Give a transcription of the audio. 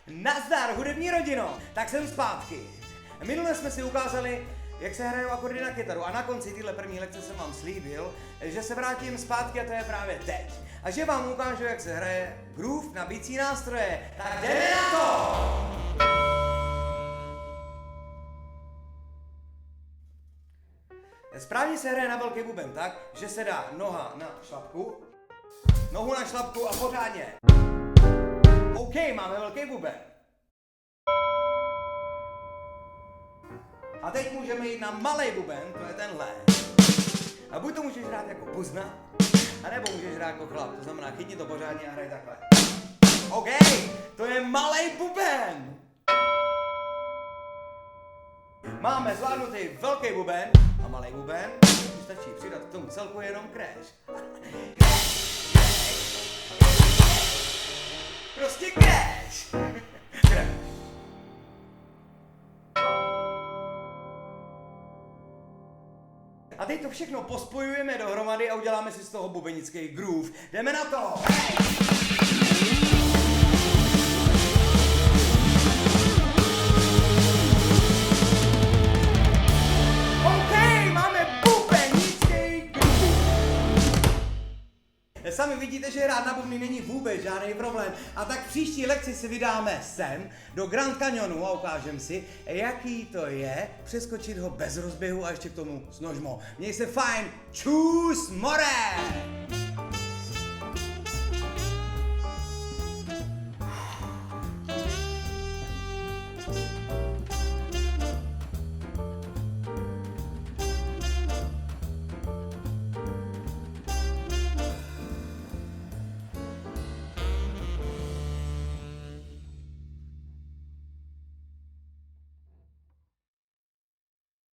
Nazdar, hudební rodino! Tak jsem zpátky. Minule jsme si ukázali, jak se hrajou akordy na kytaru a na konci téhle první lekce jsem vám slíbil, že se vrátím zpátky a to je právě teď. A že vám ukážu, jak se hraje groove na bicí nástroje. Tak jdeme na to! Správně se hraje na velký buben tak, že se dá noha na šlapku, nohu na šlapku a pořádně. OK, máme velký buben. A teď můžeme jít na malý buben, to je tenhle. A buď to můžeš hrát jako buzna, anebo můžeš hrát jako chlap, to znamená chytni to pořádně a hraj takhle. OK, to je malý buben. Máme zvládnutý velký buben a malý buben. Stačí přidat k tomu celku jenom crash. Prostě crash. Crash. A teď to všechno pospojujeme dohromady a uděláme si z toho bubenický groove. Jdeme na to! Hey! Sami vidíte, že hrát na bubny není vůbec žádný problém. A tak v příští lekci si vydáme sem do Grand Canyonu a ukážeme si, jaký to je přeskočit ho bez rozběhu a ještě k tomu s nožmo. Měj se fajn, čus more!